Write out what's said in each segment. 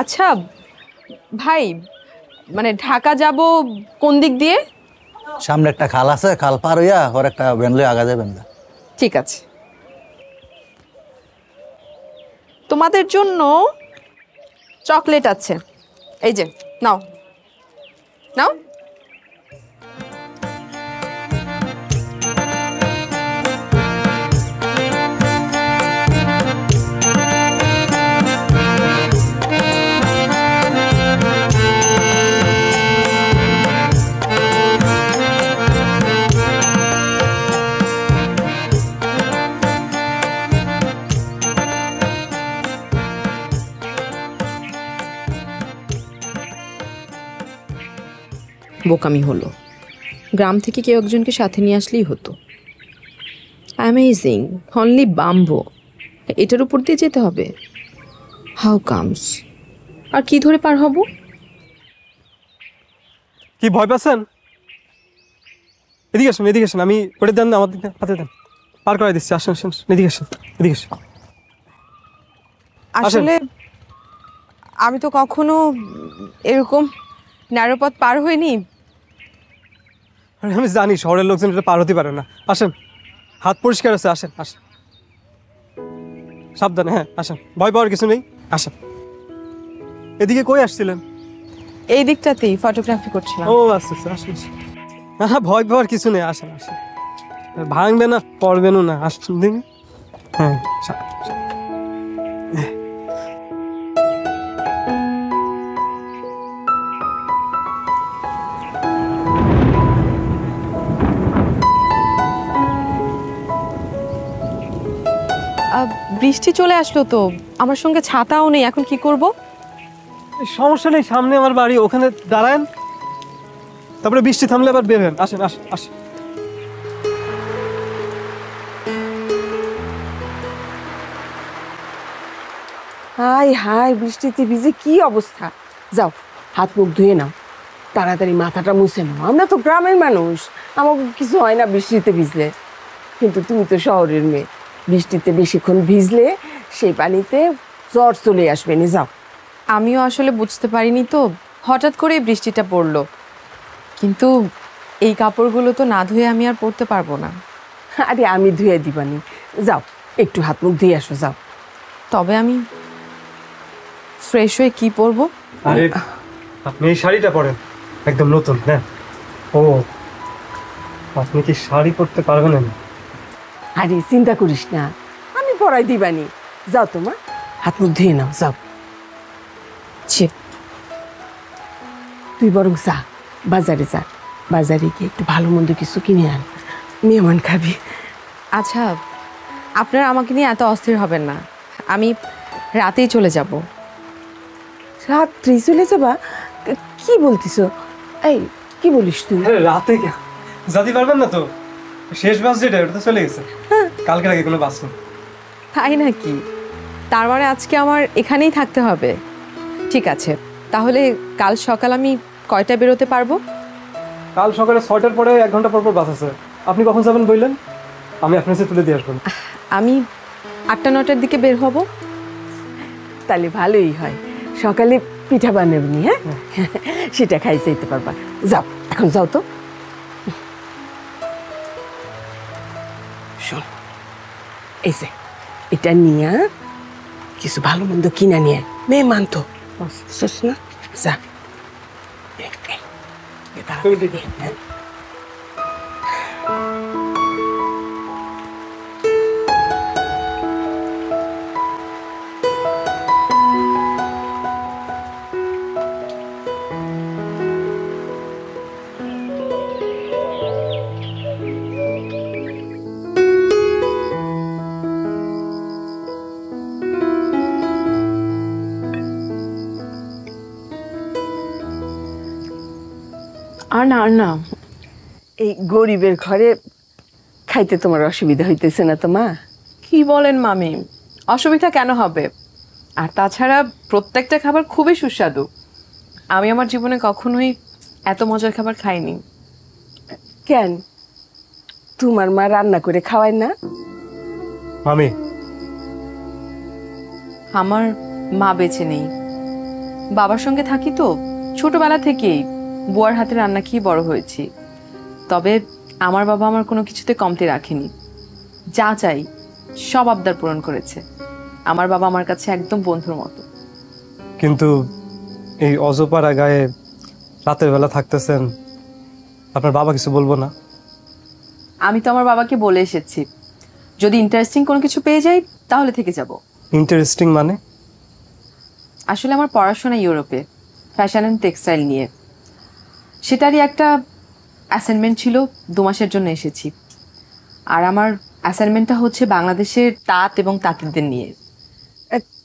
আচ্ছা ভাই, মানে ঢাকা যাব কোন দিক দিয়ে? সামনে একটা খাল আছে, খাল পার হইয়া ওর একটা ভ্যান লইয়া আগা যাবেন না। ঠিক আছে, তোমাদের জন্য চকলেট আছে, এই যে নাও নাও। বোকামি হলো, গ্রাম থেকে কেউ একজনকে সাথে নিয়ে আসলেই হতো। অ্যামেজিং, অনলি বাম্বো, এটার উপর দিয়ে যেতে হবে? How comes? আর কি ধরে পার হব? কি ভয় পাচ্ছেন? এদিকে আসুন, এদিকে আসুন, আমি করে দেন না, আমার দিকে হাতে দেন, পার করে দিচ্ছি। আসুন আসুন, এদিকে আসুন, এদিকে আসুন। আসলে আমি তো কখনো এরকম ন্যারো পথ পার হইনি। আমি জানি শহরের লোকজন এটা পার হতে পারে না। আসেন, হাত পরিষ্কার আছে, আসেন আসেন, সাবধানে। হ্যাঁ আসেন, ভয় পাওয়ার কিছু নেই, আসেন। এদিকে কই আসছিলেন? এই দিকটাতেই ফটোগ্রাফি করছিলাম। ও আচ্ছা আচ্ছা, আসুন। হ্যাঁ, ভয় পাওয়ার কিছু নেই, আসেন আসেন, ভাঙবে না, পড়বেনও না, আসুন দিন। হ্যাঁ বৃষ্টি চলে আসলো তো, আমার সঙ্গে ছাতাও নেই, এখন কি করব? সমস্যা নেই, সামনে আমার বাড়ি, ওখানে দাঁড়ান, তারপরে বৃষ্টি থামলে আবার বের হেন। আসেন আসেন আসেন। হাই হাই, বৃষ্টিতে ভিজে কি অবস্থা! যাও, হাত মুখ ধুয়ে নাও, তাড়াতাড়ি মাথাটা মুছে নাও। আমরা তো গ্রামের মানুষ, আমাকে কিছু হয় না বৃষ্টিতে ভিজলে। কিন্তু তুমি তো শহরের মেয়ে, বৃষ্টিতে বেশিক্ষণ ভিজলে সেই পানিতে জ্বর চলে আসবে নি। যাও। আমিও আসলে বুঝতে পারিনি তো, হঠাৎ করেই বৃষ্টিটা পড়লো। কিন্তু এই কাপড়গুলো তো না ধুয়ে আমি আর পরতে পারবো না। আরে আমি ধুয়ে দিবানি, যাও একটু হাত মুখ ধুয়ে আসো, যাও। তবে আমি ফ্রেশ হয়ে কি পরবো? আরে আপনি এই শাড়িটা পরেন, একদম নতুন। হ্যাঁ, ও আপনি কি শাড়ি পরতে পারবেন না? আরে চিন্তা করিস না, আমি পরাই দিবানি। যাও তোমা, হাত মুখ ধুয়ে নাও, যাও। ছি, তুই বরং যা, বাজারে যা, বাজারে গিয়ে একটু ভালো মন্দ কিছু কিনে আন, মেহমান খাবি। আচ্ছা আপনারা আমাকে নিয়ে এত অস্থির হবেন না, আমি রাতেই চলে যাব। রাত্রি চলে যাবা? কি বলতিস? এই কি বলিস তুই? রাতে যেতে পারবেন না তো? শেষ বাস যেটা, ওটা তো চলে গেছে, কালকের আগে কোনো বাস নেই। তাই নাকি? তার মানে আজকে আমার এখানেই থাকতে হবে। ঠিক আছে, তাহলে কাল সকাল আমি কয়টায় বেরোতে পারবো? কাল সকালে 6টার পরে 1 ঘন্টা পর পর বাস আছে। আপনি কখন যাবেন বললেন? আমি আপনার সাথে তুলে দিয়ে আসবো। আমি 8টা-9টার দিকে বের হব। তাহলে ভালোই হয়, সকালে পিঠা বানাবনি। হ্যাঁ, সেটা খাই যেতে পারবা। যাও, এখন যাও তো। শোন, এই যে এটা নিয়ে কিছু ভালো মন্দ কিনা নিয়ে, মেহমান তো শোস না, যা। হ্যাঁ। আর না আর না, এই গরিবের ঘরে খাইতে তোমার অসুবিধা হইতেছে না তো মা? কি বলেন মামি, অসুবিধা কেন হবে? আর তাছাড়া প্রত্যেকটা খাবার খুবই সুস্বাদু। আমি আমার জীবনে কখনোই এত মজার খাবার খাইনি। কেন, তোমার মা রান্না করে খাওয়ায় না? আমি আমার মা বেঁচে নেই। বাবার সঙ্গে থাকি তো ছোটবেলা থেকেই বুয়ার হাতে রান্না খেয়ে বড় হয়েছি। তবে আমার বাবা আমার কোনো কিছুতে কমতি রাখেনি, যা চাই সব আবদার পূরণ করেছে। আমার বাবা আমার কাছে একদম বন্ধুর মতো। কিন্তু এই অজপাড়া গায়ে রাতের বেলা থাকতেছেন, আপনার বাবা কিছু বলবো না? আমি তো আমার বাবাকে বলে এসেছি, যদি ইন্টারেস্টিং কোনো কিছু পেয়ে যাই তাহলে থেকে যাব। ইন্টারেস্টিং মানে? আসলে আমার পড়াশোনা ইউরোপে, ফ্যাশন অ্যান্ড টেক্সটাইল নিয়ে। সেটারই একটা অ্যাসাইনমেন্ট ছিল, 2 মাসের জন্য এসেছি। আর আমার অ্যাসাইনমেন্টটা হচ্ছে বাংলাদেশের তাঁত এবং তাঁতিদের নিয়ে।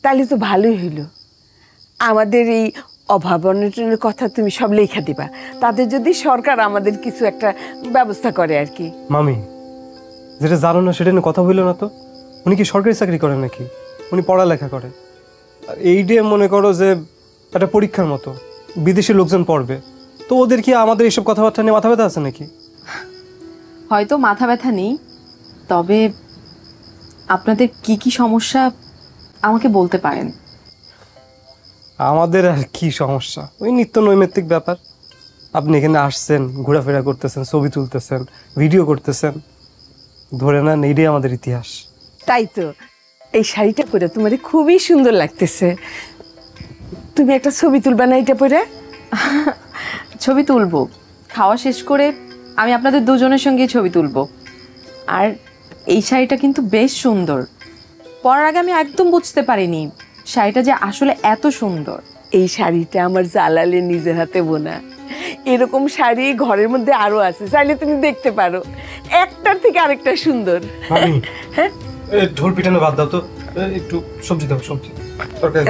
তাহলে তো ভালোই হইল। আমাদের এই অভাব অনটনের কথা তুমি সব লেখা দিবা, তাদের যদি সরকার আমাদের কিছু একটা ব্যবস্থা করে আর কি। মামি, যেটা জানো না সেটা নিয়ে কথা বললো না তো। উনি কি সরকারি চাকরি করেন নাকি? উনি পড়ালেখা করে। আর এই দিয়ে মনে করো যে একটা পরীক্ষার মতো, বিদেশি লোকজন পড়বে, তো ওদের কি আমাদের এইসব কথাবার্তা নিয়ে মাথা ব্যথা আছে নাকি? হয়তো মাথা ব্যথা নেই, তবে আপনাদের কি কি সমস্যা আমাকে বলতে পারেন। আমাদের আর কি সমস্যা, ওই নিত্য নৈমিত্তিক ব্যাপার। আপনি এখানে আসছেন, ঘোরাফেরা করতেছেন, ছবি তুলতেছেন, ভিডিও করতেছেন, ধরে নেন এইটাই আমাদের ইতিহাস। তাই তো, এই শাড়িটা পরে তোমার খুবই সুন্দর লাগতেছে। তুমি একটা ছবি তুলবা না এটা পরে? ছবি তুলবো, খাওয়া শেষ করে আমি আপনাদের দুজনের সঙ্গে ছবি তুলবো। আর এই শাড়িটা কিন্তু বেশ সুন্দর। পরার আগে আমি একদম বুঝতে পারিনি শাড়িটা যে আসলে এত সুন্দর। এই শাড়িটা আমার জালালে নিজের হাতে বোনা। এরকম শাড়ি ঘরের মধ্যে আরো আছে, চাইলে তুমি দেখতে পারো, একটার থেকে আরেকটা সুন্দর। হ্যাঁ, ঢোল পিটানো বাদ দাও তো, একটু সবজি দাও, সবজি তরকারি।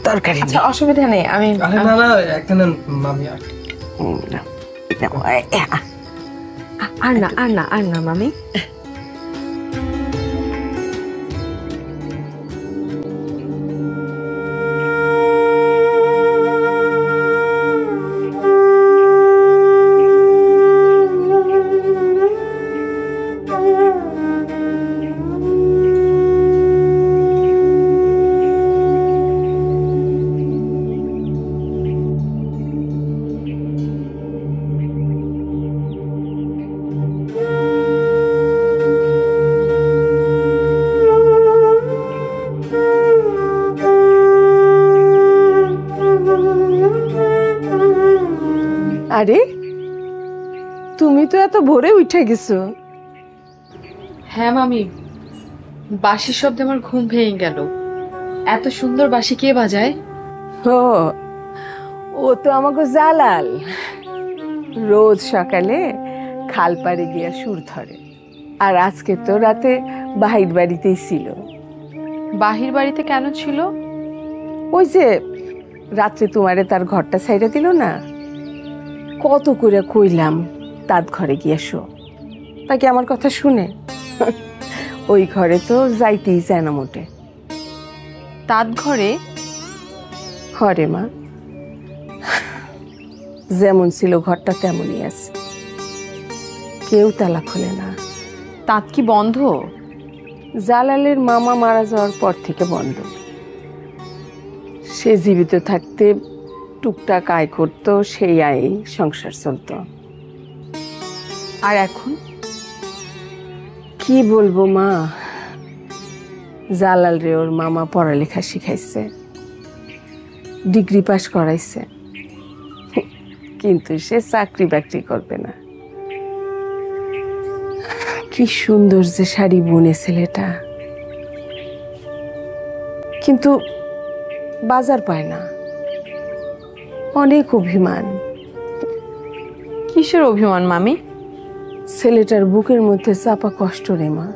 তরকারি আচ্ছা, অসুবিধা নেই। আমি আরে না না, একটা নেন মামি। আর না মামি। আরে তুমি তো এত ভোরে উঠে গেছো। হ্যাঁ মামি, বাঁশির শব্দে আমার ঘুম ভেঙে গেল। এত সুন্দর বাঁশি কে বাজায়? ও তো আমাকে জালাল, রোজ সকালে খাল পাড়ে গিয়া সুর ধরে। আর আজকে তো রাতে বাহির বাড়িতেই ছিল। বাহির বাড়িতে কেন ছিল? ওই যে রাত্রে তোমারে তার ঘরটা ছাইড়া দিল না, কত করে কইলাম তার ঘরে গিয়া শো, তাকে আমার কথা শুনে ওই ঘরে তো যাইতেই চায় না মোটে। তাঁত ঘরে? ঘরে মা, যেমন ছিল ঘরটা তেমনই আছে, কেউ তালা খোলে না। তাঁত কি বন্ধ? জালালের মামা মারা যাওয়ার পর থেকে বন্ধ। সে জীবিত থাকতে টুকটাক আয় করতো, সেই আয়েই সংসার চলতো। আর এখন? কি বলবো মা, জালাল রে ওর মামা পড়ালেখা শিখাইছে, ডিগ্রি পাস করাইছে, কিন্তু সে চাকরি বাকরি করবে না। কি সুন্দর যে শাড়ি বুনে ছেলেটা, কিন্তু বাজার পায় না। অনেক অভিমান। কিসের অভিমান মামি? ছেলেটার বুকের মধ্যে চাপা কষ্ট রে মা।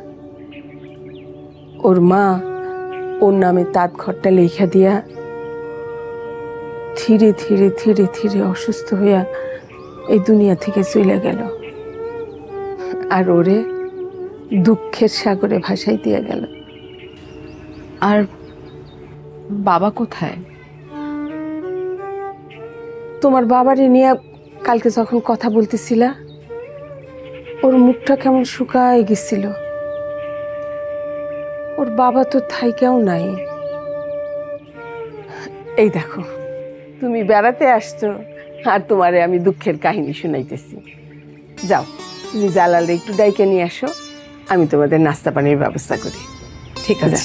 ওর মা ওর নামে তাঁত ঘরটা লেখা দিয়া ধীরে ধীরে ধীরে ধীরে অসুস্থ হইয়া এই দুনিয়া থেকে চলে গেল, আর ওরে দুঃখের সাগরে ভাসাই দিয়া গেল। আর বাবা কোথায়? তোমার বাবারে নিয়ে কালকে যখন কথা বলতেছিলা, ওর মুখটা কেমন শুকায় গেছিল। ওর বাবা তো থাইকেও নাই। এই দেখো তুমি বেড়াতে আসছো আর তোমারে আমি দুঃখের কাহিনী শুনাইতেছি। যাও, তুমি জালালে একটু ডাইকে নিয়ে আসো, আমি তোমাদের নাস্তা পানির ব্যবস্থা করি। ঠিক আছে।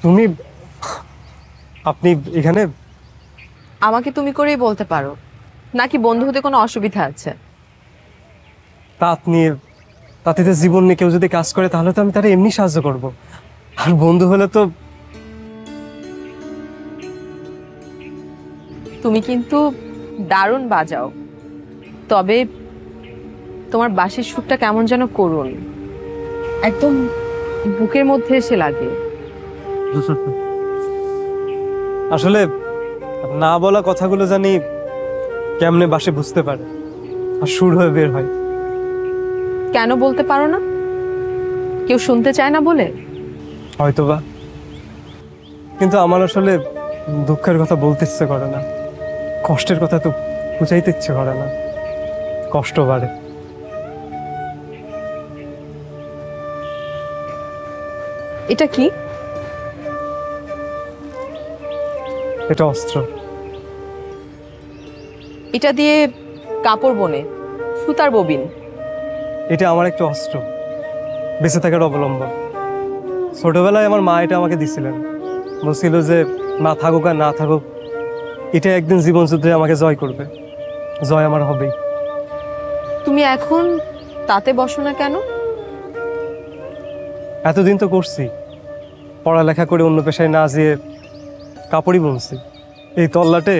তুমি, আপনি এখানে? আমাকে তুমি করেই বলতে পারো, নাকি বন্ধু হতে কোনো অসুবিধা আছে? তাঁত নিয়ে, তাঁতিতে জীবন নিয়ে কেউ যদি কাজ করে তাহলে তো আমি তারা এমনি সাহায্য করব, আর বন্ধু হলে তো। তুমি কিন্তু দারুণ বাজাও, তবে তোমার বাঁশির সুরটা কেমন যেন করুন, একদম বুকের মধ্যে এসে লাগে। আসলে না বলা কথাগুলো জানি কেমনে বাসে বুঝতে পারে আর সুর হয়ে বের হয়। কেন বলতে পারো না? কেউ শুনতে চায় না বলে? হয়তোবা, কিন্তু আমার আসলে দুঃখের কথা বলতে ইচ্ছে করে না, কষ্টের কথা তো বুঝাইতে ইচ্ছে করে না, কষ্ট বাড়ে। এটা কি? এটা অস্ত্র। এটা দিয়ে কাপড় বনে, সুতার ববিন। এটা আমার একটা অস্ত্র, বেঁচে থাকার অবলম্বন। ছোটবেলায় আমার মা এটা আমাকে দিছিলেন, বলছিল যে না থাকুক আর না থাকুক, এটা একদিন জীবন যুদ্ধে আমাকে জয় করবে, জয় আমার হবেই। তুমি এখন তাতে বসো না কেন? এতদিন তো করছি, পড়ালেখা করে অন্য পেশায় না যেয়ে কাপড়ই বুনছি। এই তল্লাটে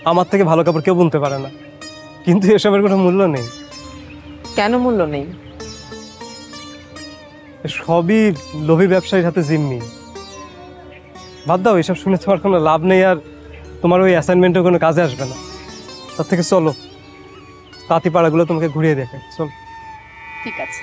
আমার থেকে ভালো কাপড় কেউ বুনতে পারে না, কিন্তু এসবের কোনো মূল্য নেই। কেন মূল্য নেই? সবই লোভী ব্যবসায়ীর হাতে জিম্মি। বাদ দাও, এসব শুনে তোমার কোনো লাভ নেই, আর তোমার ওই অ্যাসাইনমেন্টও কোনো কাজে আসবে না। তার থেকে চলো, তাঁতি পাড়াগুলো তোমাকে ঘুরিয়ে দেখে চল। ঠিক আছে।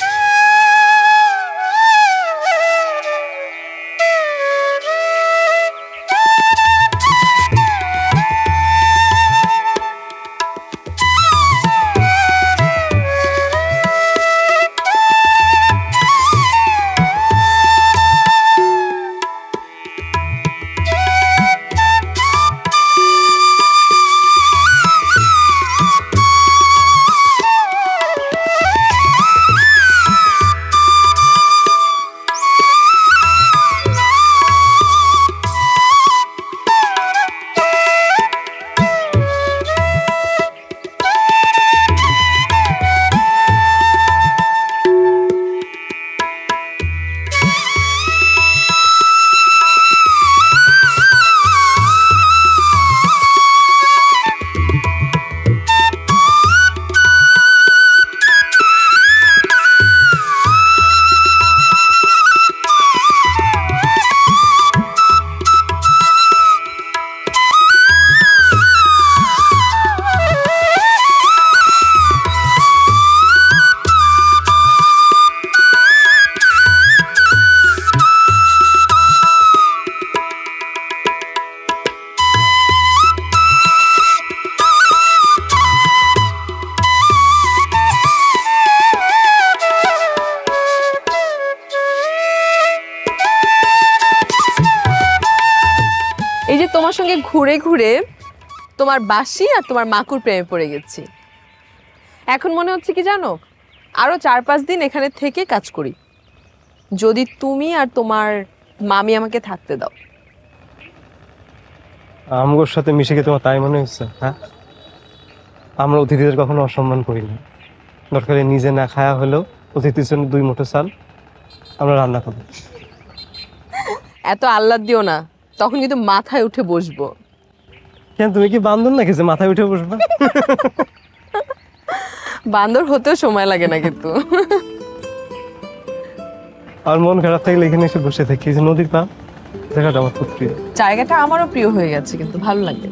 এই যে তোমার সঙ্গে ঘুরে ঘুরে তোমার বাঁশি আর তোমার মাকুর প্রেমে পড়ে গেছি। এখন মনে হচ্ছে কি জানো, আরো 4-5 দিন এখানে থেকে কাজ করি, যদি তুমি আর তোমার মামি আমাকে থাকতে দাও। আমগোর সাথে মিশে গিয়ে তোমার তাই মনে হচ্ছে? হ্যাঁ, আমরা অতিথিদের কখনো অসম্মান করি না। দরকারে নিজে না খায়া হলেও অতিথির জন্য 2 মুঠো চাল আমরা রান্না করব। এত আহ্লাদ দিও না, তখন কিন্তু মাথায় উঠে বসবো। কেন, তুমি কি বান্দর নাকি যে মাথায় উঠে বসবে? বান্দর হতেও সময় লাগে না কিন্তু। আর মন খারাপ থাকলে এখানে এসে বসে থাকি, এই যে নদীর পাড়, জায়গাটা আমার খুব প্রিয়। জায়গাটা আমারও প্রিয় হয়ে গেছে, কিন্তু ভালো লাগে।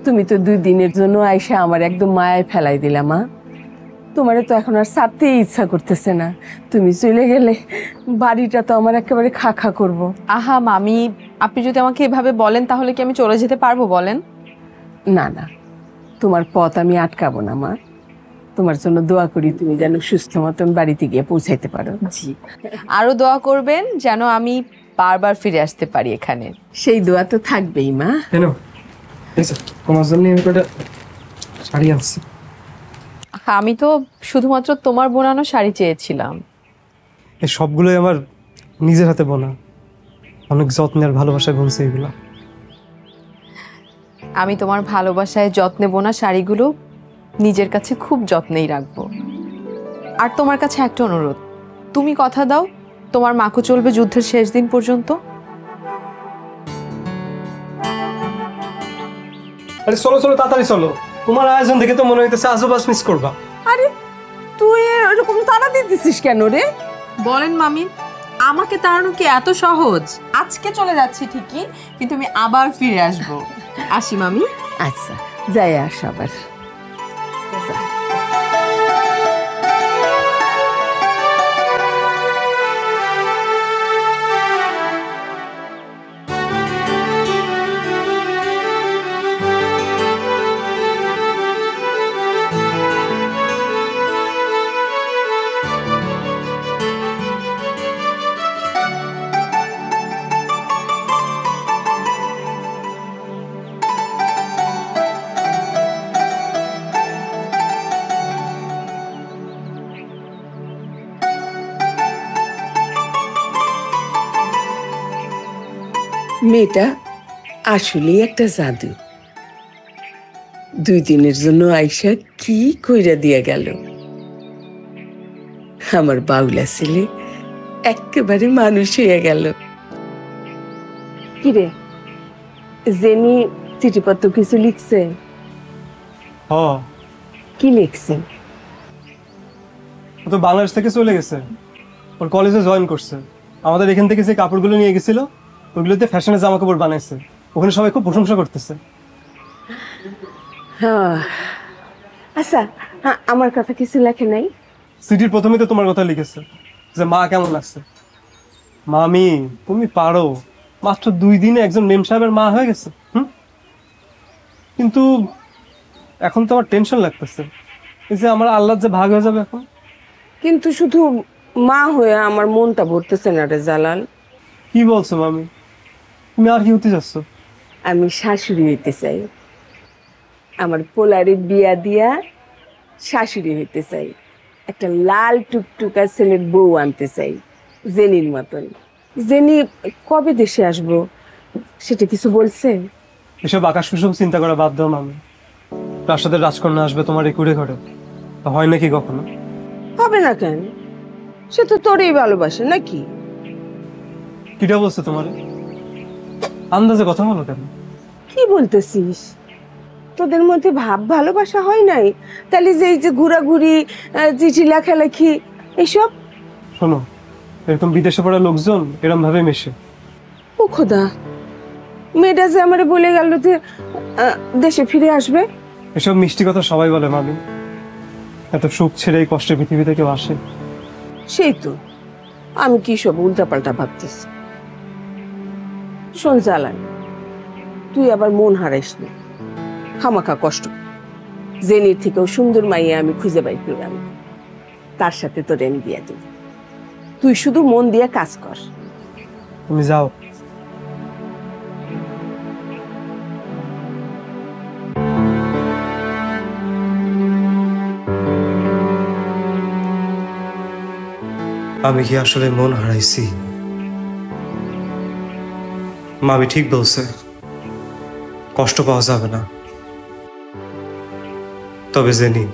তুমি তো 2 দিনের জন্য আইসা আমার একদম মায়ায় ফেলাই দিলা মা। তোমারে তো এখন আর ছাড়তেই ইচ্ছা করতেছে না। তুমি চলে গেলে বাড়িটা তো আমার একেবারে খা খা করবো। আহা মামি, আপনি যদি আমাকে এভাবে বলেন তাহলে কি আমি চলে যেতে পারবো বলেন? না না, তোমার পথ আমি আটকাবো না মা। তোমার জন্য দোয়া করি তুমি যেন সুস্থ মতন বাড়িতে গিয়ে পৌঁছাইতে পারো। জি, আরো দোয়া করবেন যেন আমি বারবার ফিরে আসতে পারি এখানে। সেই দোয়া তো থাকবেই মা। কেন তোমার জন্য আমি একটা শাড়ি আনছি। আমি তো শুধুমাত্র তোমার বোনানো শাড়ি চেয়েছিলাম। এই সবগুলোই আমার নিজের হাতে বোনা, অনেক যত্নে আর ভালোবাসায় বুনছি এগুলো। আমি তোমার ভালোবাসায় যত্নে বোনা শাড়িগুলো নিজের কাছে খুব যত্নেই রাখবো। আর তোমার কাছে একটা অনুরোধ, তুমি কথা দাও তোমার মাকু চলবে যুদ্ধের শেষ দিন পর্যন্ত। আরে চলো চলো, তাড়াতাড়ি চলো। তোমার আয়োজন দেখে তো মনে হইতেছে আজও মিস করবা। আরে তুই এরকম তাড়া দিতেছিস কেন রে? বলেন মামি, আমাকে তাড়ানো কি এত সহজ? আজকে চলে যাচ্ছি ঠিকই, কিন্তু আমি আবার ফিরে আসবো। আসি মামি। আচ্ছা, যাই আস আবার। মেয়েটা আসলেই একটা জাদু। 2 দিনের জন্য আইসা কি কইরা দিয়া গেল। আমার বাউলা ছেলে একেবারে মানুষ হইয়া গেল। কিরে, জেনি চিঠিপত্র কিছু লিখছে? কি লিখছে? ও তো বাংলাদেশ থেকে চলে গেছে, ওর কলেজে জয়েন করছে। আমাদের এখান থেকে যে কাপড়গুলো নিয়ে গেছিল ওইগুলোতে ফ্যাশনের জামা কাপড় বানাইছে, ওখানে সবাই খুব প্রশংসা করতেছে। আচ্ছা, আমার কথা কিছু লেখে নাই? সিটির প্রথমে তো তোমার কথা লিখেছে যে মা কেমন লাগছে। মামি তুমি পারো, মাত্র 2 দিনে একজন মেম সাহেবের মা হয়ে গেছে। কিন্তু এখন তো আমার টেনশন লাগতেছে, এই যে আমার আল্লাহ যে ভাগ হয়ে যাবে এখন। কিন্তু শুধু মা হয়ে আমার মনটা ভরতেছে না রে জালাল। কি বলছো মামি, তুমি আর কি হতে যাচ্ছ? আমি শাশুড়ি হইতে চাই। আমার পোলারে বিয়া দিয়া শাশুড়ি হইতে চাই। একটা লাল টুকটুকা ছেলের বউ আনতে চাই, জেনির মতন। জেনি কবে দেশে আসবো সেটা কিছু বলছে? এসব আকাশ কুসুম চিন্তা করা বাদ দাও মামি। প্রাসাদের রাজকন্যা আসবে তোমার এই কুড়ে ঘরে, হয় নাকি কখনো? হবে না কেন? সে তো তোরই ভালোবাসে নাকি? কিটা বলছো তোমার? আন্দাজে কথা বলো কেন? কি বলতেছিস? তোদের মধ্যে ভাব ভালোবাসা হয় নাই? তাহলে যে এই যে ঘোরাঘুরি, চিঠি লেখালেখি এসব? শোনো, এরকম বিদেশে পড়া লোকজন এরকম ভাবে মেশে। ও খোদা, মেয়েটা যে আমারে বলে গেল যে দেশে ফিরে আসবে। এসব মিষ্টি কথা সবাই বলে মামি, এত সুখ ছেড়ে এই কষ্টের পৃথিবীতে কেউ আসে? সেই তো আমি কি সব উল্টাপাল্টা ভাবতেছি। শোন জালান, তুই আবার মন হারাইস না, খামাখা কষ্ট। জেনির থেকেও সুন্দর মাইয়া আমি খুঁজে বাই করলাম, তার সাথে তোর আমি দিয়া দিব। তুই শুধু মন দিয়ে কাজ কর। তুমি যাও। আমি কি আসলে মন হারাইছি? মামি ঠিক বলছে, কষ্ট পাওয়া যাবে না। তবে জেনি,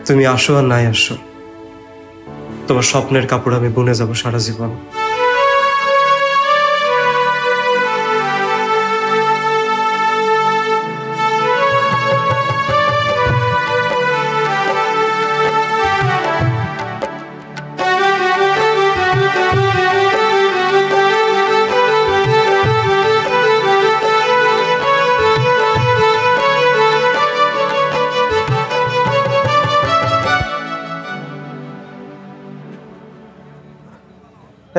তুমি আসো আর নাই আসো, তোমার স্বপ্নের কাপড় আমি বুনে যাব সারা জীবন।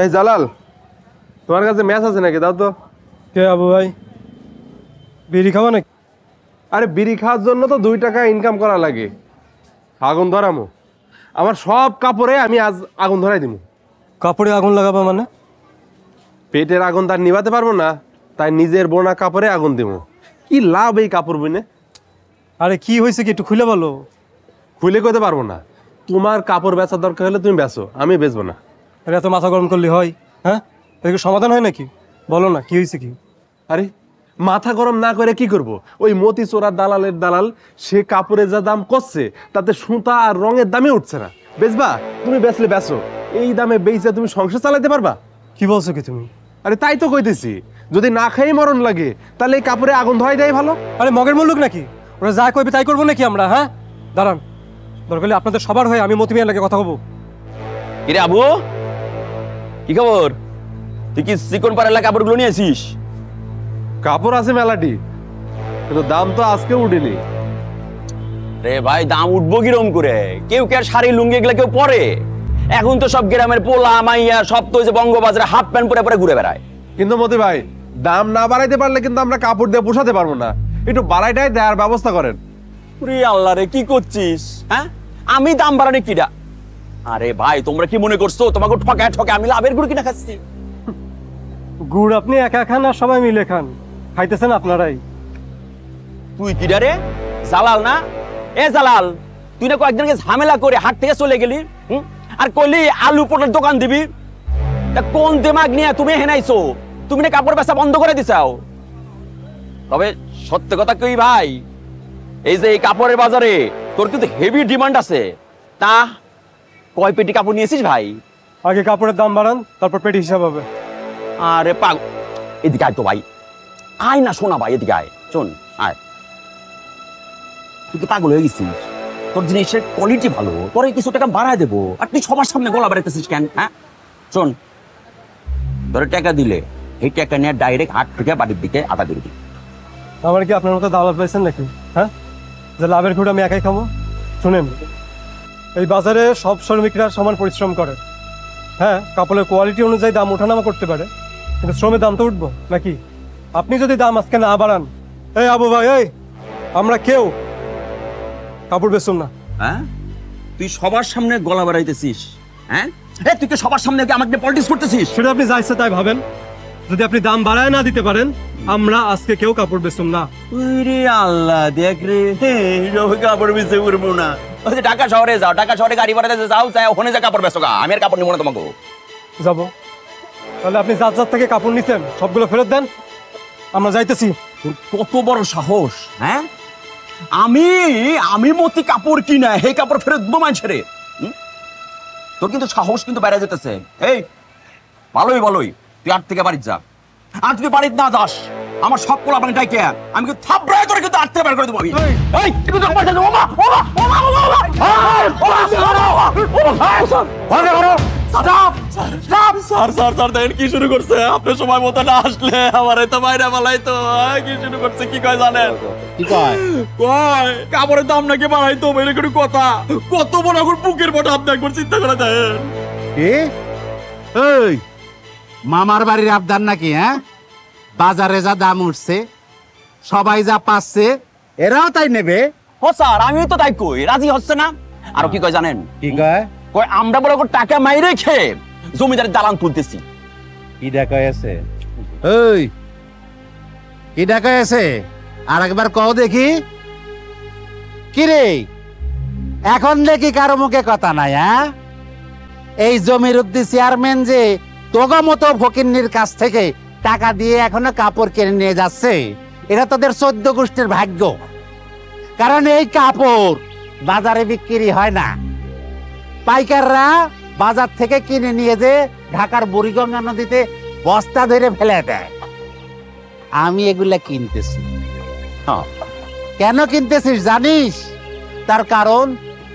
এই জালাল, তোমার কাছে ম্যাচ আছে নাকি? দাও তো। কে আবু ভাই, বিড়ি খাওয়া নাকি? আরে বিড়ি খাওয়ার জন্য তো 2 টাকা ইনকাম করা লাগে। আগুন ধরামো, আমার সব কাপড়ে আমি আজ আগুন ধরাই দিব। কাপড়ে আগুন লাগাবা মানে? পেটের আগুন তার নিভাতে পারবো না, তাই নিজের বোনা কাপড়ে আগুন দিব। কি লাভ এই কাপড় বুনে? আরে কি হয়েছে কি, একটু খুলে বলো। খুলে কইতে পারবো না। তোমার কাপড় বেচার দরকার হলে তুমি বেচো, আমি বেচবো না। আরে এত মাথা গরম করলে হয়? হ্যাঁ, এদিকে সমাধান হয় নাকি? বলো না, কি হয়েছে কি? আরে মাথা গরম না করে কি করব? ওই মতি চোরার দালালের দালাল সে কাপড়ের যা দাম করছে তাতে সুতা আর রঙের দামে উঠছে না। বেচবা? তুমি বেচলে বেচো, এই দামে বেচে তুমি সংসার চালাতে পারবা? কি বলছো কি তুমি? আরে তাই তো কইতেছি, যদি না খেয়ে মরণ লাগে তাহলে এই কাপড়ে আগুন ধরাই দেয় ভালো। আরে মগের মুল্লুক নাকি? ওরা যা কইবে তাই করবো নাকি আমরা? হ্যাঁ দাঁড়ান, দরকার হলে আপনাদের সবার হয়ে আমি মতি মিয়ার লাগে কথা বলবো। কিরে আবু, কি খবর? তুই কি চিকন পাড়ার কাপড়গুলো নিয়ে আসিস? কাপড় আছে মেলাটি, কিন্তু দাম তো আজকে উঠেনি। রে ভাই, দাম উঠবো কিরম করে? কেউ কে আর শাড়ি লুঙ্গি এগুলা কেউ পরে? এখন তো সব গ্রামের পোলা মাইয়া সব তো ওই যে বঙ্গবাজারে হাফ প্যান্ট পরে পরে ঘুরে বেড়ায়। কিন্তু মতি ভাই, দাম না বাড়াইতে পারলে কিন্তু আমরা কাপড় দিয়ে পোষাতে পারবো না। একটু বাড়াইটাই দেওয়ার ব্যবস্থা করেন। রে আল্লাহ রে, কি করছিস? হ্যাঁ, আমি দাম বাড়ানি কিডা? আরে ভাই, তোমরা কি মনে করছো তোমাকে ঠকায় ঠকায় আমি লাভের গুড় কিনা খাচ্ছি? গুড় আপনি একা খান আর সবাই মিলে খান, খাইতেছেন আপনারাই। তুই কিডা রে? জালাল না? এ জালাল, তুই না কয়েকদিনকে ঝামেলা করে হাট থেকে চলে গেলি, আর কইলি আলু পটল দোকান দিবি। তা কোন দিমাগ নিয়ে তুমি হেনাইছো? তুমি না কাপড় বেচা বন্ধ করে দিছাও। তবে সত্য কথা কই ভাই, এই যে এই কাপড়ের বাজারে তোর কিন্তু হেভি ডিমান্ড আছে। তা কয় পেটি কাপড় নিয়েছিস ভাই? আগে কাপড়ের দাম বাড়ান, তারপর পেটি হিসাব হবে। আরে পাগ, এদিকে আয় তো ভাই, আয় না শোনা ভাই, এদিকে আয়, শোন আয়। তুই কি পাগল হয়ে গেছিস? তোর জিনিসের কোয়ালিটি ভালো, তোর কিছু টাকা বাড়ায় দেবো, আর তুই সবার সামনে গলা বাড়াইতেছিস কেন? হ্যাঁ শোন, তোর টাকা দিলে এই টাকা নিয়ে ডাইরেক্ট হাট থেকে বাড়ির দিকে আদা দিয়ে দিবি। আমার কি আপনার মতো দালাল পাইছেন নাকি? হ্যাঁ, যে লাভের ঘুরে আমি একাই খাবো? শুনেন, এই বাজারে সব শ্রমিকরা সমান পরিশ্রম করে। হ্যাঁ, কাপড়ের কোয়ালিটি অনুযায়ী দাম ওঠানামা করতে পারে, কিন্তু শ্রমের দাম তো উঠবো নাকি? আপনি যদি দাম আজকে না বাড়ান, এই আবু ভাই, এই আমরা কেউ কাপড় বেচুম না। হ্যাঁ, তুই সবার সামনে গলা বাড়াইতেছিস? হ্যাঁ, তুই কি সবার সামনে আমাকে পলিটিক্স করতেছিস? সেটা আপনি যা ইচ্ছে তাই ভাবেন। যদি আপনি দাম বাড়ায় না দিতে পারেন, আমরা আজকে কেউ কাপড় বেচুম না। রে আল্লাহ, দেখ রে, কাপড় বেচে উঠবো না। ঢাকা শহরে যাও, ঢাকা শহরে গাড়ি ভাড়াতে যাও, যাই ওখানে যা কাপড় বেচো গা, আমি আর কাপড় নিবো না তোমাকে। যাবো? তাহলে আপনি যার যার থেকে কাপড় নিছেন সবগুলো ফেরত দেন, আমরা যাইতেছি। কত বড় সাহস! হ্যাঁ, আমি মতি কাপড় কিনা হে কাপড় ফেরত দেবো মানুষেরে? তোর কিন্তু সাহস কিন্তু বেড়ে যেতেছে। এই ভালোই ভালোই, তুই আট থেকে বাড়িতে যা। আর তুই বাড়িতে না যাস, আমার সব কোলা পানি ডাইকে আমি কিন্তু থাপড়ায় তোরে কিন্তু আট থেকে বের করে দেবো। এই তুই তো আমার সাথে ওমা ওমা ওমা ওমা ওমা কি শুরু করছে? আপনি সময় মতো না আসলে আমার তো বাইরে পালাই তো কি শুরু করছে? কি কয় জানেন? কি কয়? কয় কাপড়ের দাম নাকি বাড়াইতো, বলে কোনো কথা। কত বড় এখন বুকের বড়, আপনি একবার চিন্তা করে দেন। এই মামার বাড়ির আবদার নাকি? হ্যাঁ, বাজারে যা দাম উঠছে, সবাই যা পাচ্ছে এরাও তাই নেবে। ও স্যার, আমি তো তাই কই, রাজি হচ্ছে না। আর কি কয় জানেন? কি কয়? কয় আমরা বড় টাকা মাইরে খেয়ে জমিদারের দালান তুলতেছি। কি ডাকা আছে ওই কি ডাকা আছে আর একবার কও দেখি কি রে এখন দেখি কারো মুখে কথা নাই হ্যাঁ এই জমির উদ্দি চেয়ারম্যান যে তোগা মতো ফকিন্নির কাছ থেকে টাকা দিয়ে এখনো কাপড় কিনে নিয়ে যাচ্ছে এটা তোদের 14 গোষ্ঠীর ভাগ্য কারণ এই কাপড় বাজারে বিক্রি হয় না পাইকাররা বাজার থেকে কিনে নিয়ে যে ঢাকার বুড়িগঙ্গা নদীতে বস্তা ধরে ফেলে দেয় আমি এগুলা কিনতেছি কেন কিনতেছিস জানিস তার কারণ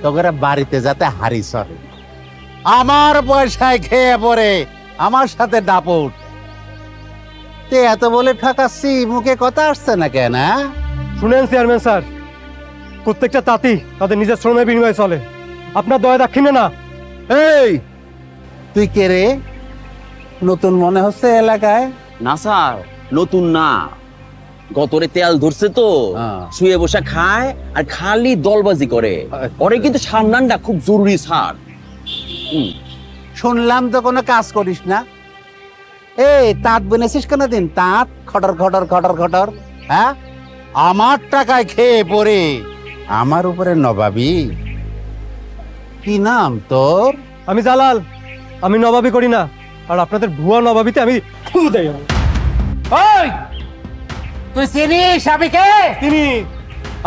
তোদের বাড়িতে যাতে হাড়ি চড়ে আমার পয়সায় খেয়ে পড়ে আমার সাথে দাপট তে এত বলে ঠকাচ্ছি মুখে কথা আসছে না কেন শুনেন চেয়ারম্যান স্যার, প্রত্যেকটা তাঁতি তাদের নিজের শ্রমের বিনিময়ে চলে, আপনার দয়া দাক্ষিণে না। এই তুই কে রে নতুন মনে হচ্ছে এলাকায় না স্যার নতুন না, গতরে তেল ধরছে তো শুয়ে বসে খায় আর খালি দলবাজি করে। ওরে কিন্তু সামনানটা খুব জরুরি স্যার। শুনলাম তো কোনো কাজ করিস না। এই তাঁত বুনেছিস কেন দিন তাঁত খটর খটর খটর খটর হ্যাঁ আমার টাকায় খেয়ে পড়ে আমার উপরে নবাবি। কি নাম তোর? আমি জালাল, আমি নবাবি করি না, আর আপনাদের ভুয়া নবাবিতে আমি থু দেই। ওই তুই চিনিস আমি কে? তিনি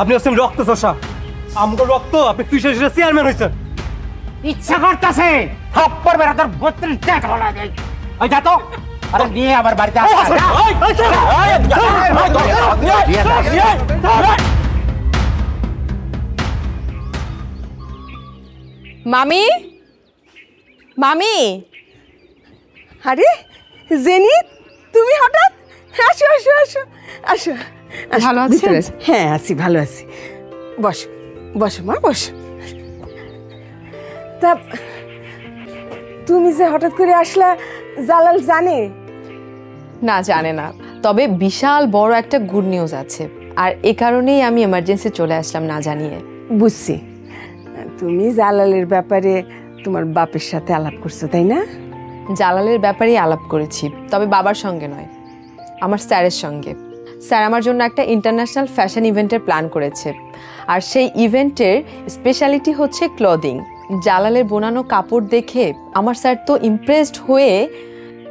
আপনি হচ্ছেন রক্ত চোষা, আমগো রক্ত আপনি তুই শেষে চেয়ারম্যান হয়েছেন। ইচ্ছা করতেছে থাপ্পড় মেরে তোর 32 টাকা বলা যায়। ওই যা তো আরে নিয়ে আবার বাড়িতে মামি, মামি, আরে জেনি তুমি হঠাৎ, আসো আসো আসো আসো। ভালো আছেন? ভিতরে আসো। হ্যাঁ আছি, ভালো আছি। বসো বসো মা বসো। তা তুমি যে হঠাৎ করে আসলা, জালাল জানে? না জানে না, তবে বিশাল বড় একটা গুড নিউজ আছে, আর এ কারণেই আমি এমার্জেন্সি চলে আসলাম না জানিয়ে। বুঝছি, তুমি জালালের ব্যাপারে তোমার বাপের সাথে আলাপ করছো তাই না? জালালের ব্যাপারেই আলাপ করেছি, তবে বাবার সঙ্গে নয়, আমার স্যারের সঙ্গে। স্যার আমার জন্য একটা ইন্টারন্যাশনাল ফ্যাশন ইভেন্টের প্ল্যান করেছে, আর সেই ইভেন্টের স্পেশালিটি হচ্ছে ক্লদিং। জালালের বোনানো কাপড় দেখে আমার স্যার তো ইমপ্রেসড হয়ে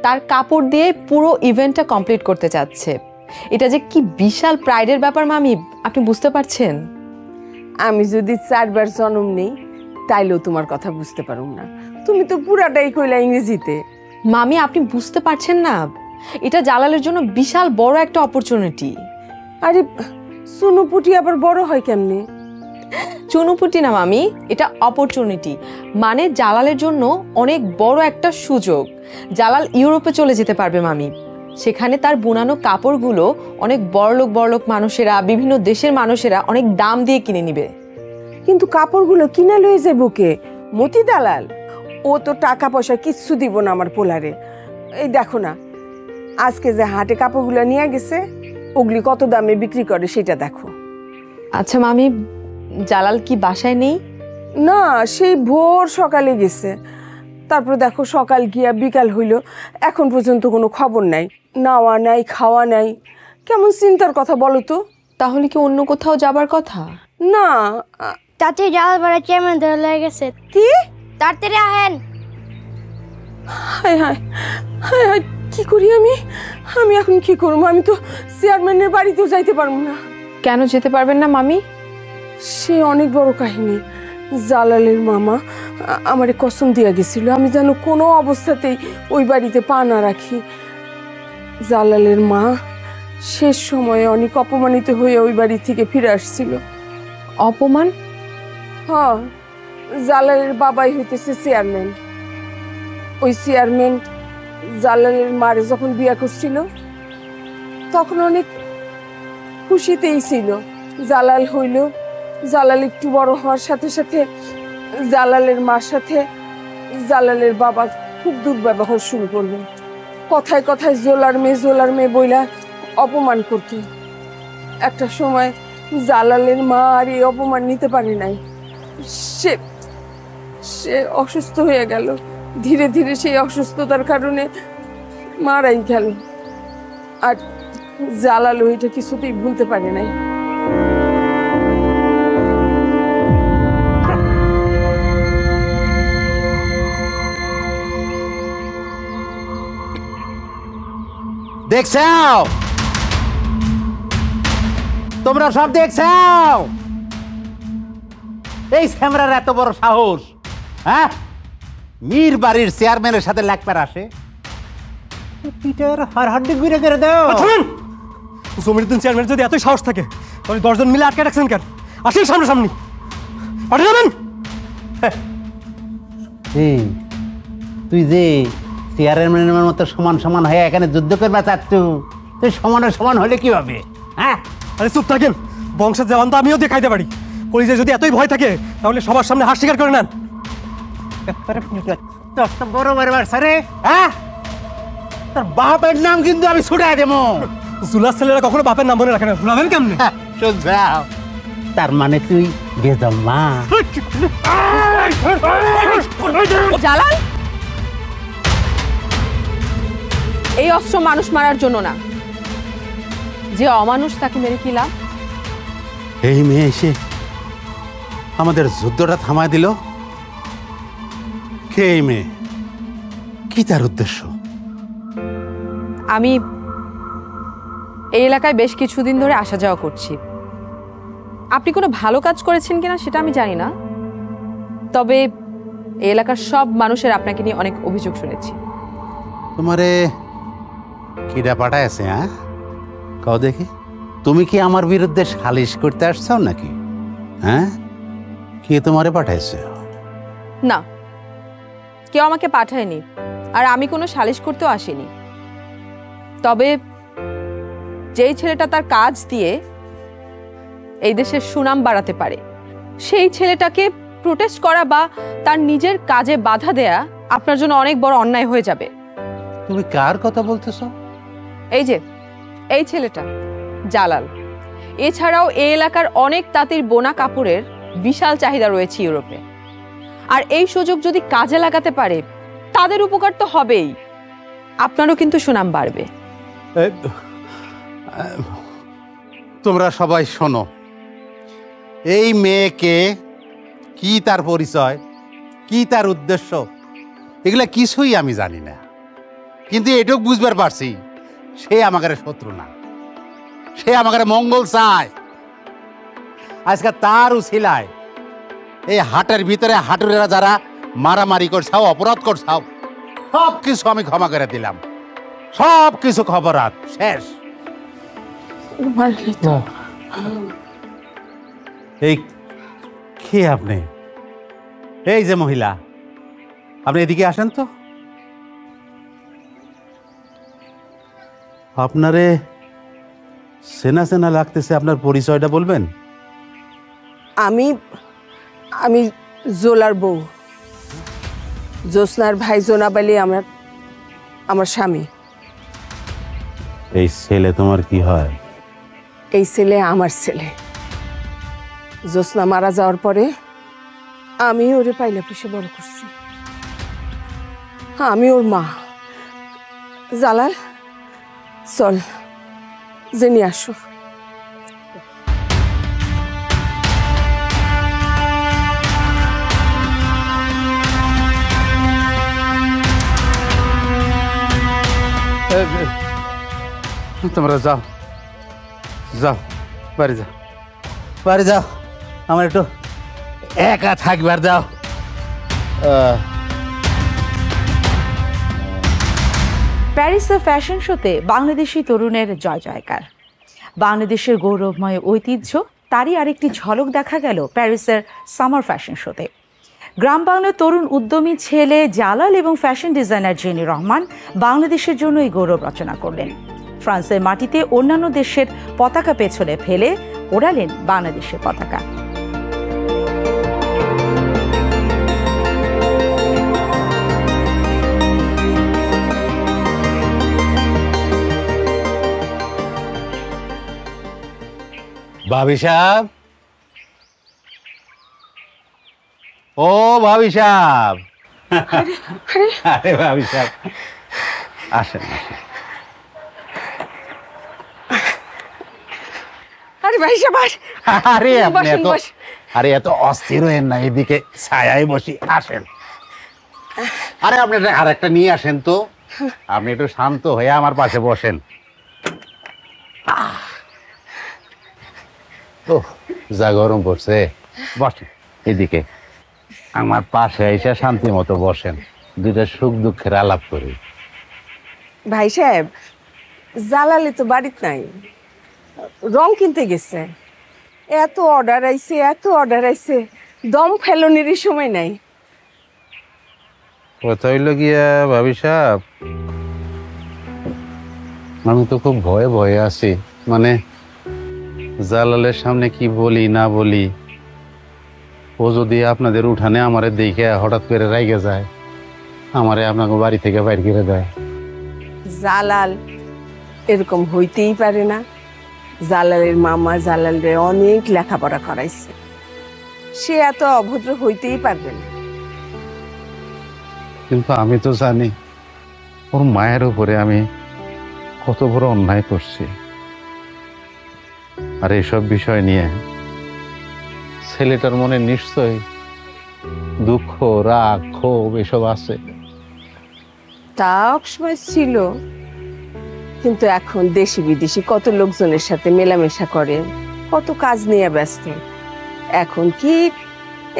তার কাপড় দিয়ে পুরো ইভেন্টটা কমপ্লিট করতে চাচ্ছে। এটা যে কি বিশাল প্রাইডের ব্যাপার মামি, আপনি বুঝতে পারছেন? আমি যদি 4 বার জন্ম নেই তাইলেও তোমার কথা বুঝতে পারুম না। তুমি তো পুরাটাই কইলা ইংরেজিতে। মামি আপনি বুঝতে পারছেন না, এটা জালালের জন্য বিশাল বড় একটা অপরচুনিটি। আরে সুনুপুটি আবার বড় হয় কেমনে? চুনুপুটি না মামি, এটা অপরচুনিটি, মানে জালালের জন্য অনেক বড় একটা সুযোগ। জালাল ইউরোপে চলে যেতে পারবে মামি, সেখানে তার বুনানো কাপড়গুলো অনেক বড়লোক মানুষেরা, বিভিন্ন দেশের মানুষেরা অনেক দাম দিয়ে কিনে নিবে। কিন্তু কাপড়গুলো কিনা লয়ে যাবো কে? মতি দালাল? ও তো টাকা পয়সা কিচ্ছু দিব না আমার পোলারে। এই দেখো না, আজকে যে হাটে কাপড়গুলো নিয়ে গেছে ওগুলি কত দামে বিক্রি করে সেটা দেখো। আচ্ছা মামি, জালাল কি বাসায় নেই? না, সেই ভোর সকালে গেছে, তারপর দেখো সকাল গিয়া বিকাল হইল, এখন পর্যন্ত কোনো খবর নাই, নাওয়া নাই খাওয়া নাই। কেমন চিন্তার কথা বলো তো। তাহলে কি অন্য কোথাও যাবার কথা? না তাতে জালাল বাড়া চেয়ারম্যান ধরে লেগে গেছে। কি? তাড়াতাড়ি আহেন। হায় হায় হায় হায়, কি করি আমি? আমি এখন কি করবো? আমি তো চেয়ারম্যানের বাড়িতেও যাইতে পারবো না। কেন যেতে পারবেন না মামি? সে অনেক বড় কাহিনী। জালালের মামা আমারে কসম দিয়া গেছিল আমি যেন কোনো অবস্থাতেই ওই বাড়িতে পা না রাখি। জালালের মা শেষ সময়ে অনেক অপমানিত হয়ে ওই বাড়ি থেকে ফিরে আসছিল। অপমান? হ্যাঁ, জালালের বাবাই হইতেছে চেয়ারম্যান। ওই চেয়ারম্যান জালালের মারে যখন বিয়ে করছিল তখন অনেক খুশিতেই ছিল। জালাল হইল, জালাল একটু বড় হওয়ার সাথে সাথে জালালের মার সাথে জালালের বাবা খুব দুর্ব্যবহার শুরু করলো। কথায় কথায় জোলার মেয়ে বইলা অপমান করত। একটা সময় জালালের মা আর এই অপমান নিতে পারে নাই, সে সে অসুস্থ হয়ে গেল। ধীরে ধীরে সেই অসুস্থতার কারণে মারাই খেল। আর জালালো এটা কিছুতেই ভুলতে পারে নাই। দেখছাও, তোমরা সব দেখছাও এই স্যামরার এত বড় সাহস, হ্যাঁ? মীর বাড়ির চেয়ারম্যানের সাথে লেখপার আসে, পিটার হাড়হাড্ডি ঘুরে করে দাও। জমিরুদ্দিন চেয়ারম্যান যদি এতই সাহস থাকে তাহলে 10 জন মিলে আটকে রাখছেন কেন? আসেন সামনাসামনি, পাঠিয়ে যাবেন। তুই যে চেয়ারম্যানের মতো সমান সমান হয়ে এখানে যুদ্ধ করবে চাচ্ছু, তুই সমানের সমান হলে কি হবে? হ্যাঁ, আরে চুপ থাকেন, বংশের জওয়ান তো আমিও দেখাইতে পারি। কলিজায় যদি এতই ভয় থাকে তাহলে সবার সামনে হাত স্বীকার করে নেন। বড় বড় রে, হ্যাঁ? তোর বাপের নাম কিন্তু আমি ছুটাই দেবো। জুলাস ছেলেরা কখনো বাপের নাম মনে রাখে না, শোনাবেন কেমনে? তার মানে তুই বেদম্মা। জালাল, এই অস্ত্র মানুষ মারার জন্য না, যে অমানুষ তাকে মেরে কি লাভ? এই মেয়ে এসে আমাদের যুদ্ধটা থামায় দিল। কে এই মেয়ে? কি তার উদ্দেশ্য? আমি এই এলাকায় বেশ কিছুদিন ধরে আসা যাওয়া করছি। আপনি কোনো ভালো কাজ করেছেন কিনা সেটা আমি জানি না, তবে এই এলাকার সব মানুষের আপনাকে নিয়ে অনেক অভিযোগ শুনেছি। তোমারে কিডা পাঠায় আছে? হ্যাঁ, কাও দেখি। তুমি কি আমার বিরুদ্ধে সালিশ করতে আসছো নাকি? হ্যাঁ, কে তোমারে পাঠাইছে? না, কেউ আমাকে পাঠায়নি, আর আমি কোনো সালিশ করতেও আসিনি। তবে যেই ছেলেটা তার কাজ দিয়ে এই দেশের সুনাম বাড়াতে পারে, সেই ছেলেটাকে প্রোটেস্ট করা বা তার নিজের কাজে বাধা দেয়া আপনার জন্য অনেক বড় অন্যায় হয়ে যাবে। তুমি কার কথা বলতেছো? এই যে এই ছেলেটা জালাল, এছাড়াও এই এলাকার অনেক তাঁতির বোনা কাপড়ের বিশাল চাহিদা রয়েছে ইউরোপে, আর এই সুযোগ যদি কাজে লাগাতে পারে তাদের উপকার তো হবেই, আপনারও কিন্তু সুনাম বাড়বে। তোমরা সবাই শোনো, এই মেয়েকে, কি তার পরিচয়, কি তার উদ্দেশ্য, এগুলা কিছুই আমি জানি না, কিন্তু এটুকু বুঝবার পারছি সে আমাদের শত্রু না, সে আমাদের মঙ্গল চায়। আজকে তার উছিলায় এই হাটের ভিতরে হাটুরেরা যারা মারামারি করছাও, অপরাধ করছাও, সব কিছু আমি ক্ষমা করে দিলাম, সব কিছু খবরাত শেষ। এই কে আপনি? এই যে মহিলা, আপনি এদিকে আসেন তো। আপনারে চেনা চেনা লাগতেছে, আপনার পরিচয়টা বলবেন? আমি আমি জোলার বউ, জ্যোৎস্নার ভাই জোনাব আলী আমার স্বামী। এই ছেলে তোমার কি হয়? এই ছেলে আমার ছেলে। জ্যোৎস্না মারা যাওয়ার পরে আমি ওরে পাইলা পুষে বড় করছি, আমি ওর মা। জালাল, চল জেনে আসো। তোমরা যাও, যাও, বাড়ি যাও, বাড়ি যাও, আমার একটু একা থাকবার দাও। প্যারিসের ফ্যাশন শোতে বাংলাদেশি তরুণের জয় জয়কার। বাংলাদেশের গৌরবময় ঐতিহ্য, তারই আরেকটি ঝলক দেখা গেল প্যারিসের সামার ফ্যাশন শোতে। গ্রাম বাংলার তরুণ উদ্যমী ছেলে জালাল এবং ফ্যাশন ডিজাইনার জেনি রহমান বাংলাদেশের জন্য এই গৌরব রচনা করলেন। ফ্রান্সের মাটিতে অন্যান্য দেশের পতাকা পেছনে ফেলে ওড়ালেন বাংলাদেশের পতাকা। ভাবি সাহেব, ও ভাবি সাহেব, আরে ভাবি সাহেব, আসেন আসেন। আরে ভাই সাবাস, আরে আপনি বসেন, এত বসেন। আরে এত অস্থির হয়েন না, এদিকে ছায়ায় বসি, আসেন। আরে আপনি আর একটা নিয়ে আসেন তো, আপনি একটু শান্ত হয়ে আমার পাশে বসেন। ও যা গরম পড়ছে, বসেন এদিকে আমার পাশে এসে শান্তি মতো বসেন, দুইটা সুখ দুঃখের আলাপ করি। ভাই সাহেব, জালালি তো বাড়িতে নাই, রং কিনতে গেছে। এত অর্ডার আইছে, দম ফেলনিরই সময় নাই। কথা হইল গিয়া ভাবি সাহেব, আমি তো খুব ভয়ে ভয়ে আছি, মানে জালালের সামনে কি বলি না বলি, ও যদি আপনাদের উঠানে আমারে দেখে হঠাৎ করে রাইগে যায়, আমারে আপনাকে বাড়ি থেকে বাইর করে দেয়। জালাল এরকম হইতেই পারে না। জালালের মামা জালালরে অনেক লেখাপড়া করাইছে, সে এত অভদ্র হইতেই পারবে না। কিন্তু আমি তো জানি ওর মায়ের উপরে আমি কত বড় অন্যায় করছি, আর এইসব বিষয় নিয়ে ছেলেটার মনে নিশ্চয়ই দুঃখ, রাগ, ক্ষোভ এসব আছে। তা সময় ছিল, কিন্তু এখন দেশি বিদেশি কত লোকজনের সাথে মেলামেশা করে, কত কাজ নিয়ে ব্যস্ত। এখন কি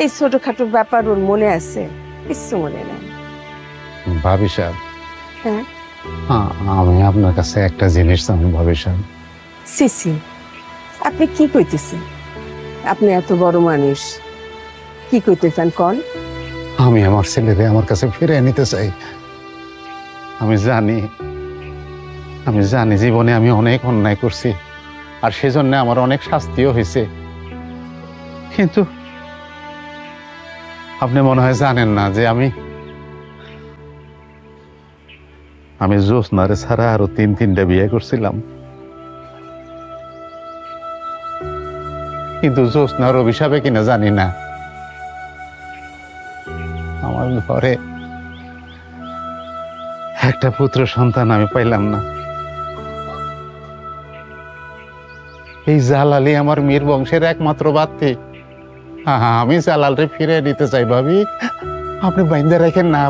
এই ছোটখাটো ব্যাপার ওর মনে আছে? কিছু মনে নাই। ভাবি সাহেব, হ্যাঁ, আমি আপনার কাছে একটা জিনিস জানি ভাবি সাহেব। সিসি, আপনি কি কইতেছেন? আপনি এত বড় মানুষ, কি কইতেছেন কোন? আমি আমার ছেলেরে আমার কাছে ফিরে নিতে চাই। আমি জানি জীবনে আমি অনেক অন্যায় করছি, আর সেজন্য আমার অনেক শাস্তিও হয়েছে, কিন্তু আপনি মনে হয় জানেন না যে আমি জ্যোৎস্নারে ছাড়া আরো 3-3টা বিয়ে করছিলাম, কিন্তু জ্যোৎস্নার অভিশাপে কিনা জানি না আমার ঘরে একটা পুত্র সন্তান আমি পাইলাম না। এই জালালি আমার মীর বংশের একমাত্র বাতি। আমি জালালরে ফিরে নিতে চাই ভাবি, আপনি বাইন্দা রাখেন না,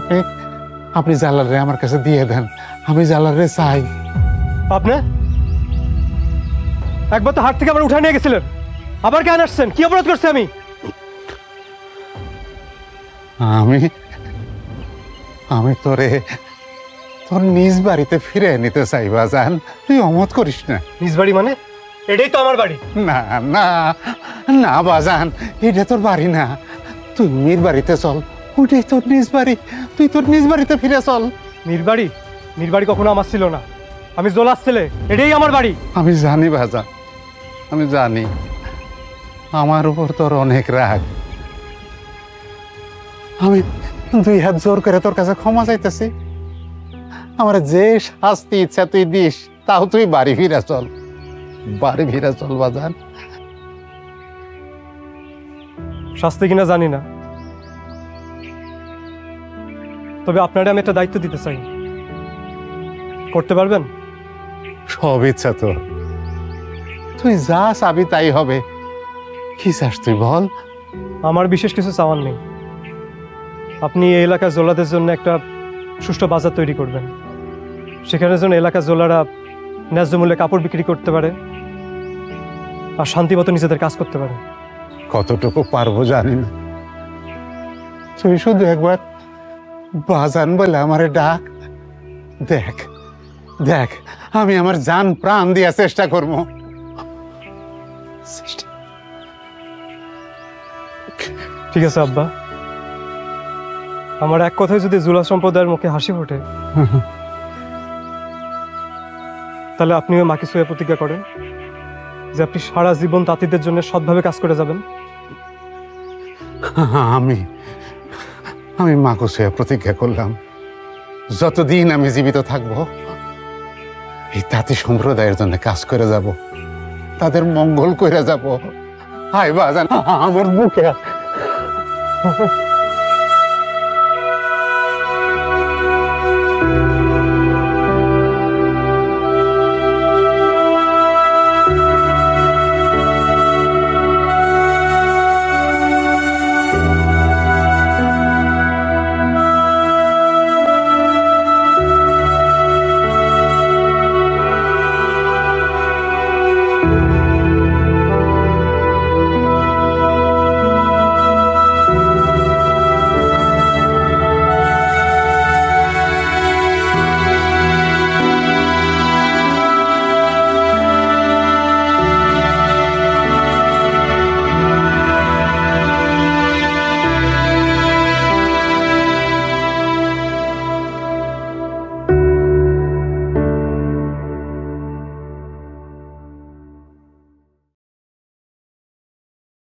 আপনি জালালরে আমার কাছে দিয়ে দেন, আমি জালালরে চাই। আপনি একবার তো হাট থেকে আমার উঠে নিয়ে গেছিলেন, আবার কেন আসছেন? কি অপরাধ করছি আমি? আমি তোর নিজ বাড়িতে ফিরে নিতে চাই বাজান, তুই অমত করিস না। নিজ বাড়ি মানে? এটাই তো আমার বাড়ি। না না না বাজান, এটা তোর বাড়ি না, তুই মীর বাড়িতে চল, ওটাই তোর নিজ বাড়ি, তুই তোর নিজ বাড়িতে ফিরে চল। মীর বাড়ি কখনো আমার ছিল না, আমি জোলাস ছেলে, এটাই আমার বাড়ি। আমি জানি বাজান, আমি জানি আমার উপর তোর অনেক রাগ, আমি 2 হাত জোর করে তোর কাছে ক্ষমা চাইতেছি, আমার যে শাস্তি ইচ্ছা তুই দিস, তাও তুই বাড়ি ফিরে চল বাজান। শাস্তি কিনা জানি না, তবে আপনারা আমি একটা দায়িত্ব দিতে চাই, করতে পারবেন? সব ইচ্ছা তোর, তুই যা চাবি তাই হবে। কি চাস তুই বল? আমার বিশেষ কিছু চাওয়ার নেই, আপনি এই এলাকার জোলাদের জন্য একটা সুষ্ঠু বাজার তৈরি করবেন, সেখানে যেন এলাকার জোলারা ন্যায্য মূল্যে কাপড় বিক্রি করতে পারে আর শান্তি মতো নিজেদের কাজ করতে পারে। কতটুকু পারবো জানি না, তুই শুধু একবার বাজান বলে আমারে ডাক, দেখ আমি আমার জান প্রাণ দিয়া চেষ্টা করবো। ঠিক আছে আব্বা, আমার এক কথায় যদি জুলা সম্প্রদায়ের মুখে হাসি ফোটে, তাহলে আপনিও মাকে ছুঁয়ে প্রতিজ্ঞা করেন যে আপনি সারা জীবন তাঁতিদের জন্য সৎভাবে কাজ করে যাবেন। আমি মাকে ছুঁয়ে প্রতিজ্ঞা করলাম, যতদিন আমি জীবিত থাকবো এই তাঁতি সম্প্রদায়ের জন্য কাজ করে যাব, তাদের মঙ্গল করে যাব। হায় বাজান, আমার বুকে